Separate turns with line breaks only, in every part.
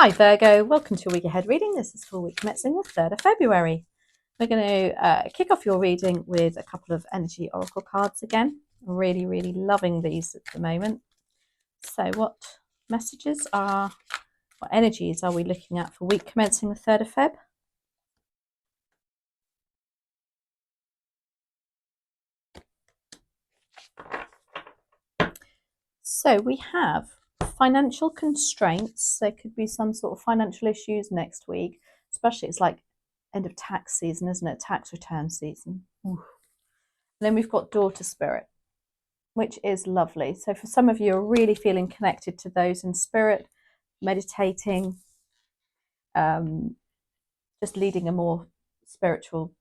Hi Virgo, welcome to your week ahead reading. This is for week commencing the 3rd of February. We're going to kick off your reading with a couple of energy oracle cards again. Really, really loving these at the moment. So what energies are we looking at for week commencing the 3rd of Feb? So we have financial constraints. There could be some sort of financial issues next week, especially it's like end of tax season, isn't it? Tax return season. Ooh. Then we've got daughter spirit, which is lovely. So for some of you are really feeling connected to those in spirit, meditating, just leading a more spiritual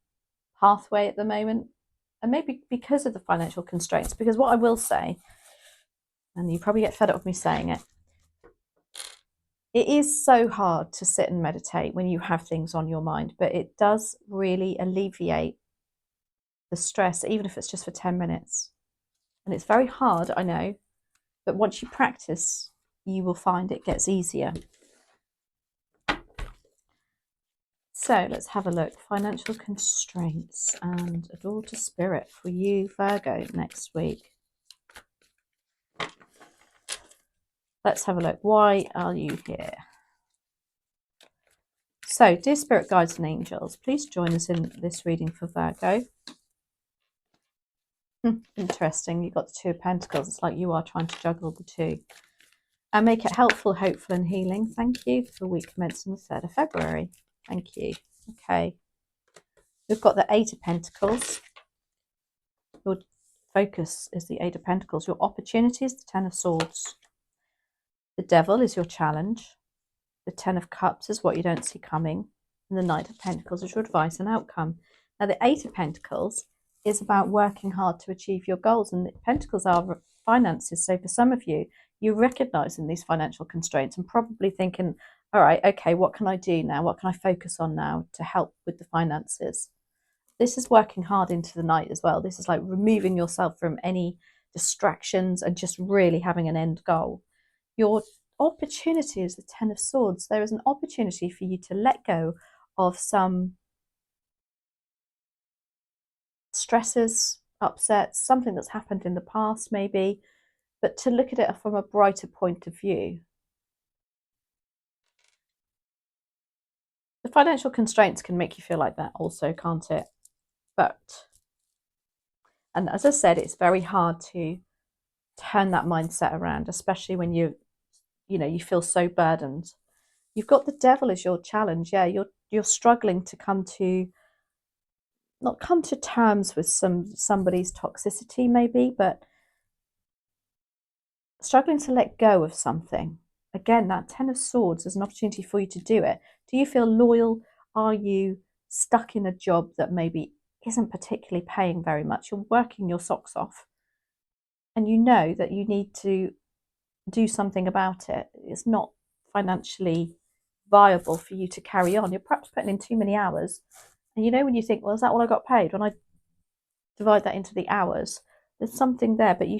pathway at the moment. And maybe because of the financial constraints, because what I will say, and you probably get fed up with me saying it, it is so hard to sit and meditate when you have things on your mind, but it does really alleviate the stress, even if it's just for 10 minutes. And it's very hard, I know, but once you practice, you will find it gets easier. So let's have a look. Financial constraints and a daughter spirit for you, Virgo, next week. Let's have a look. Why are you here? So, dear spirit guides and angels, please join us in this reading for Virgo. Interesting. You've got the Two of Pentacles. It's like you are trying to juggle the two. And make it helpful, hopeful and healing. Thank you for week commencing the 3rd of February. Thank you. Okay. We've got the Eight of Pentacles. Your focus is the Eight of Pentacles. Your opportunity is the Ten of Swords. The Devil is your challenge. The Ten of Cups is what you don't see coming. And the Knight of Pentacles is your advice and outcome. Now, the Eight of Pentacles is about working hard to achieve your goals. And the Pentacles are finances. So for some of you, you're recognizing these financial constraints and probably thinking, all right, okay, what can I do now? What can I focus on now to help with the finances? This is working hard into the night as well. This is like removing yourself from any distractions and just really having an end goal. Your opportunity is the Ten of Swords. There is an opportunity for you to let go of some stresses, upsets, something that's happened in the past maybe, but to look at it from a brighter point of view. The financial constraints can make you feel like that also, can't it? And as I said, it's very hard to turn that mindset around, especially when you feel so burdened. You've got the Devil as your challenge. Yeah, you're struggling to not come to terms with somebody's toxicity maybe, but struggling to let go of something. Again, that Ten of Swords is an opportunity for you to do it. Do you feel loyal? Are you stuck in a job that maybe isn't particularly paying very much? You're working your socks off and you know that you need to do something about it. It's not financially viable for you to carry on. You're perhaps putting in too many hours. And when you think, well, is that what I got paid? When I divide that into the hours, there's something there, but you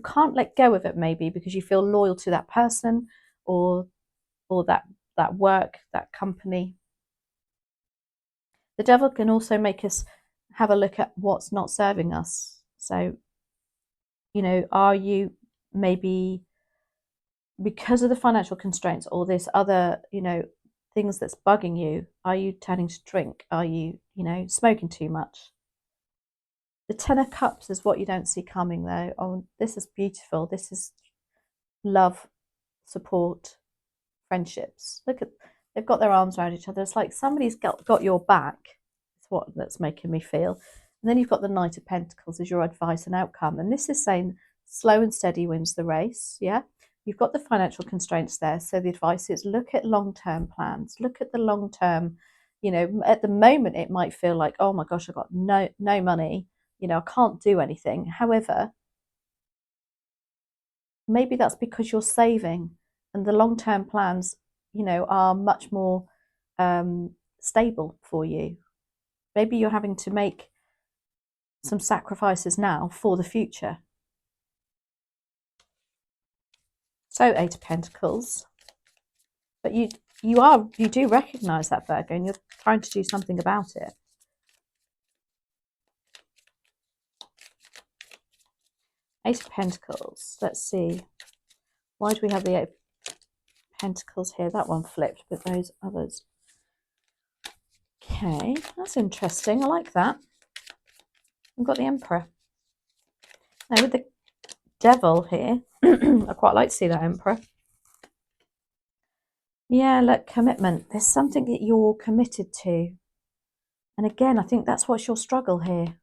can't let go of it maybe because you feel loyal to that person or that work, that company. The Devil can also make us have a look at what's not serving us. So, are you maybe, because of the financial constraints or this other, things that's bugging you, are you turning to drink? Are you, smoking too much? The Ten of Cups is what you don't see coming though. Oh, this is beautiful. This is love, support, friendships. Look at, they've got their arms around each other. It's like somebody's got your back. It's that's making me feel. And then you've got the Knight of Pentacles as your advice and outcome. And this is saying slow and steady wins the race. Yeah. You've got the financial constraints there. So the advice is look at long-term plans. Look at the long-term, at the moment it might feel like, oh my gosh, I've got no money. I can't do anything. However, maybe that's because you're saving and the long-term plans, are much more stable for you. Maybe you're having to make some sacrifices now for the future. So Eight of Pentacles. But you do recognize that, Virgo, and you're trying to do something about it. Eight of Pentacles. Let's see. Why do we have the Eight of Pentacles here? That one flipped, but those others. Okay, that's interesting. I like that. We've got the Emperor. Now with the Devil here, I quite like to see that Emperor. Yeah, look, commitment. There's something that you're committed to. And again, I think that's what's your struggle here.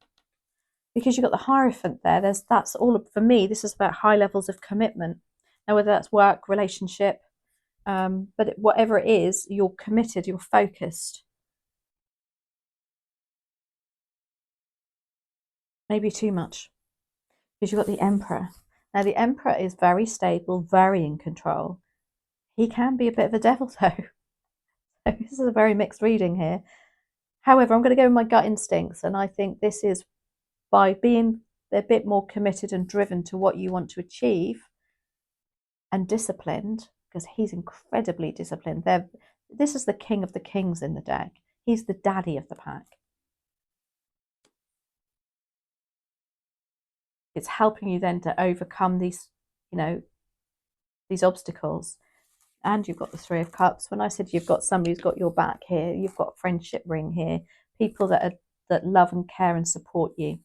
Because you've got the Hierophant there. That's all, for me, this is about high levels of commitment. Now, whether that's work, relationship, but whatever it is, you're committed, you're focused. Maybe too much. Because you've got the Emperor. Now, the Emperor is very stable, very in control. He can be a bit of a devil, though. So this is a very mixed reading here. However, I'm going to go with my gut instincts, and I think this is by being a bit more committed and driven to what you want to achieve and disciplined, because he's incredibly disciplined. This is the King of the Kings in the deck. He's the daddy of the pack. It's helping you then to overcome these, these obstacles. And you've got the Three of Cups. When I said you've got somebody who's got your back here, you've got a friendship ring here, people that love and care and support you.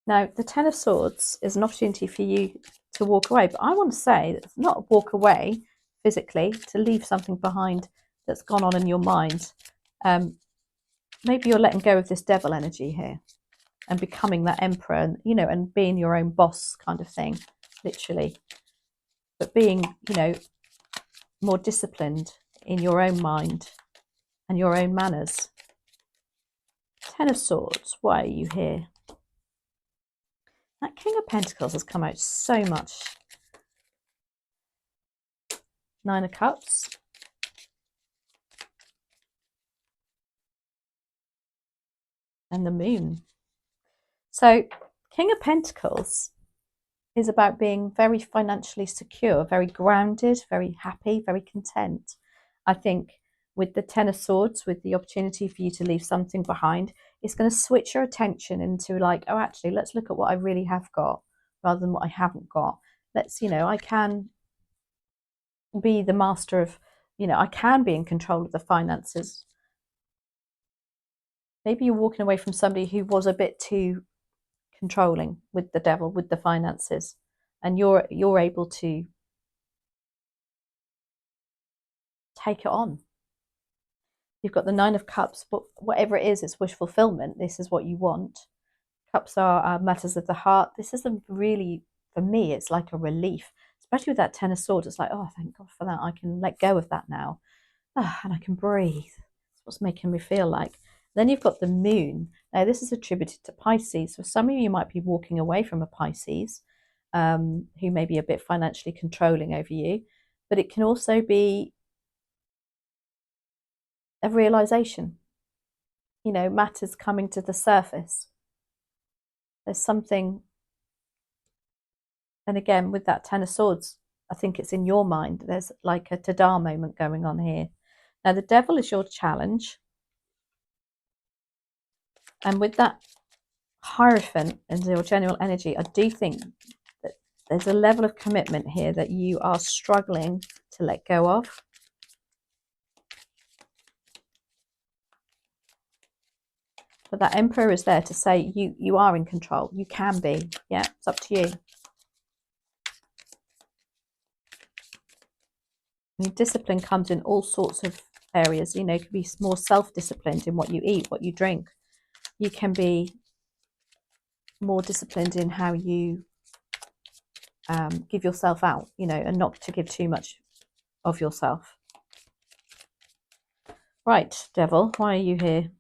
Now, the Ten of Swords is an opportunity for you to walk away, but I want to say that it's not walk away physically, to leave something behind that's gone on in your mind. Maybe you're letting go of this devil energy here and becoming that Emperor, and and being your own boss kind of thing, literally. But being, more disciplined in your own mind and your own manners. Ten of Swords, why are you here? That King of Pentacles has come out so much. Nine of Cups. And the Moon. So, King of Pentacles is about being very financially secure, very grounded, very happy, very content. I think with the Ten of Swords, with the opportunity for you to leave something behind, it's going to switch your attention into like, oh, actually, let's look at what I really have got rather than what I haven't got. Let's, I can be the master of, I can be in control of the finances. Maybe you're walking away from somebody who was a bit too controlling with the devil, with the finances, and you're able to take it on. You've got the Nine of Cups, but whatever it is, it's wish fulfillment. This is what you want. Cups are matters of the heart. This isn't really, for me, it's like a relief, especially with that Ten of Swords. It's like, oh, thank God for that. I can let go of that now. And I can breathe. That's what's making me feel like. Then you've got the Moon. Now, this is attributed to Pisces. So some of you might be walking away from a Pisces who may be a bit financially controlling over you, but it can also be a realization, matters coming to the surface. There's something, and again, with that Ten of Swords, I think it's in your mind. There's like a ta-da moment going on here. Now, the Devil is your challenge. And with that Hierophant and your general energy, I do think that there's a level of commitment here that you are struggling to let go of. But that Emperor is there to say you are in control. You can be. Yeah, it's up to you. I mean, discipline comes in all sorts of areas. You can be more self-disciplined in what you eat, what you drink. You can be more disciplined in how you give yourself out, and not to give too much of yourself. Right, Devil, why are you here?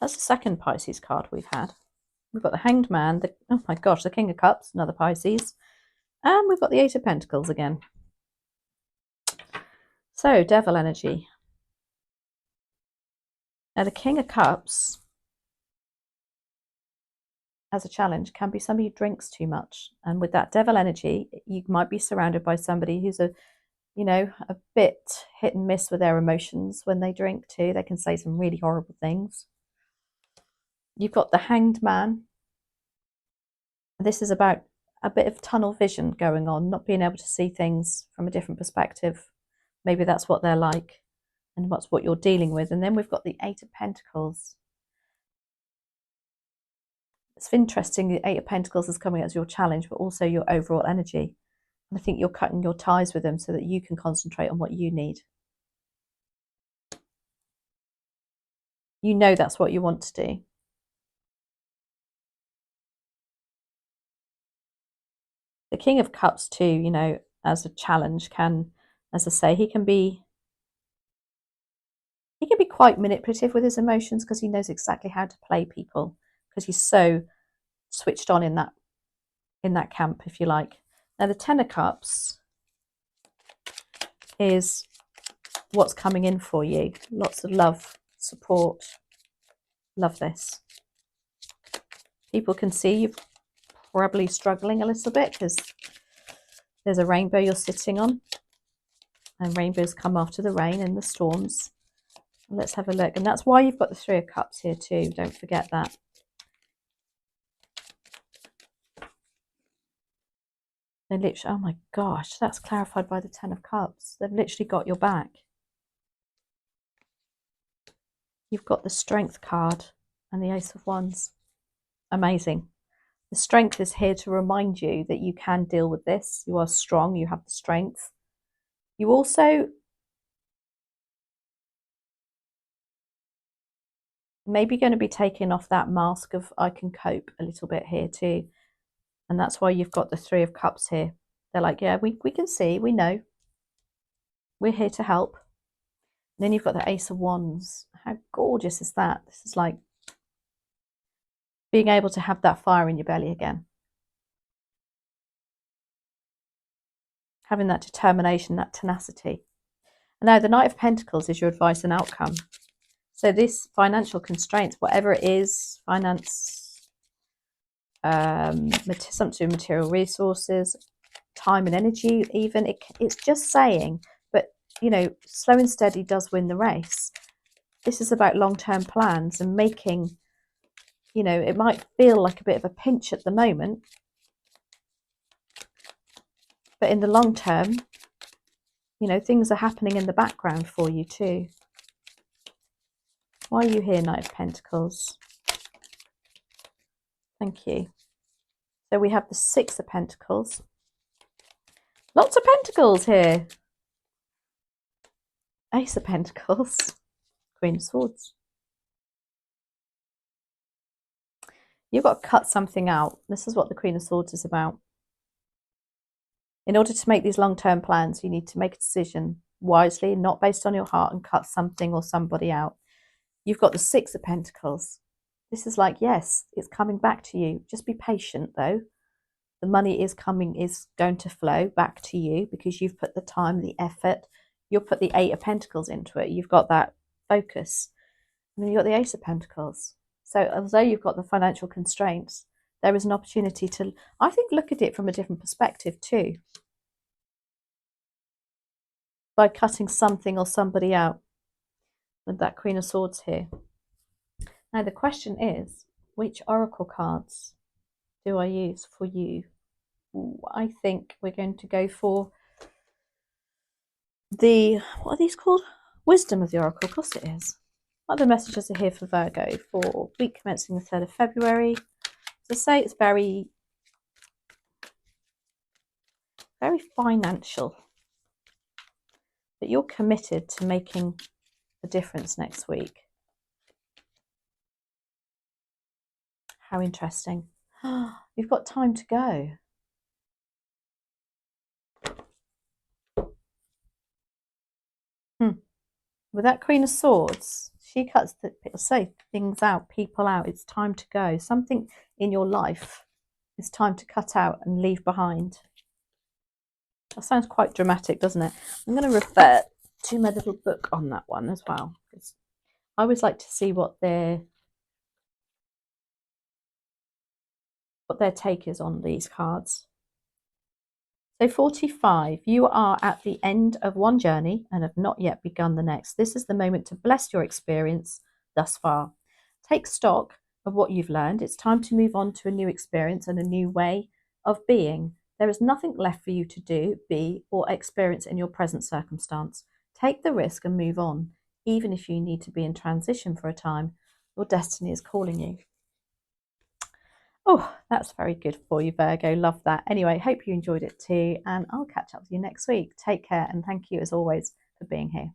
That's the second Pisces card we've had. We've got the Hanged Man, oh my gosh, the King of Cups, another Pisces. And we've got the Eight of Pentacles again. So, Devil energy. Now, the King of Cups as a challenge can be somebody who drinks too much. And with that devil energy, you might be surrounded by somebody who's a bit hit and miss with their emotions when they drink too. They can say some really horrible things. You've got the Hanged Man. This is about a bit of tunnel vision going on, not being able to see things from a different perspective. Maybe that's what they're like and that's what you're dealing with. And then we've got the Eight of Pentacles. It's interesting, the Eight of Pentacles is coming as your challenge, but also your overall energy. And I think you're cutting your ties with them so that you can concentrate on what you need. You know that's what you want to do. The King of Cups too, as a challenge can, as I say, he can be quite manipulative with his emotions because he knows exactly how to play people because he's so switched on in that camp, if you like. Now the Ten of Cups is what's coming in for you. Lots of love, support. Love this. People can see you're probably struggling a little bit because there's a rainbow you're sitting on. And rainbows come after the rain and the storms. Let's have a look. And that's why you've got the Three of Cups here too. Don't forget that. They literally, oh my gosh, that's clarified by the Ten of Cups. They've literally got your back. You've got the Strength card and the Ace of Wands. Amazing. The Strength is here to remind you that you can deal with this. You are strong. You have the strength. You also maybe going to be taking off that mask of I can cope a little bit here too. And that's why you've got the Three of Cups here. They're like, yeah, we can see, we know. We're here to help. And then you've got the Ace of Wands. How gorgeous is that? This is like being able to have that fire in your belly again. Having that determination, that tenacity. And now the Knight of Pentacles is your advice and outcome. So this financial constraints, whatever it is, finance, something to do with material resources, time and energy even, it's just saying, but slow and steady does win the race. This is about long-term plans and making, it might feel like a bit of a pinch at the moment, but in the long term, things are happening in the background for you too. Why are you here, Knight of Pentacles? Thank you. So we have the Six of Pentacles. Lots of pentacles here. Ace of Pentacles. Queen of Swords. You've got to cut something out. This is what the Queen of Swords is about. In order to make these long-term plans, you need to make a decision wisely, not based on your heart, and cut something or somebody out. You've got the Six of Pentacles. This is like, yes, it's coming back to you. Just be patient, though. The money is going to flow back to you because you've put the time, the effort. You'll put the Eight of Pentacles into it. You've got that focus. And then you've got the Ace of Pentacles. So although you've got the financial constraints, there is an opportunity to, I think, look at it from a different perspective too. By cutting something or somebody out. With that Queen of Swords here. Now the question is, which oracle cards do I use for you? Ooh, I think we're going to go for the, what are these called? Wisdom of the Oracle. Of course it is. What other messages are here for Virgo for week commencing the 3rd of February? To say it's very, very financial. But you're committed to making a difference next week. How interesting. You've got time to go. With that Queen of Swords, she cuts things out, people out. It's time to go. Something in your life is time to cut out and leave behind. That sounds quite dramatic, doesn't it? I'm going to refer to my little book on that one as well. I always like to see what what their take is on these cards. So 45, you are at the end of one journey and have not yet begun the next. This is the moment to bless your experience thus far. Take stock of what you've learned. It's time to move on to a new experience and a new way of being. There is nothing left for you to do, be, or experience in your present circumstance. Take the risk and move on, even if you need to be in transition for a time. Your destiny is calling you. Oh, that's very good for you, Virgo. Love that. Anyway, hope you enjoyed it too, and I'll catch up with you next week. Take care, and thank you as always for being here.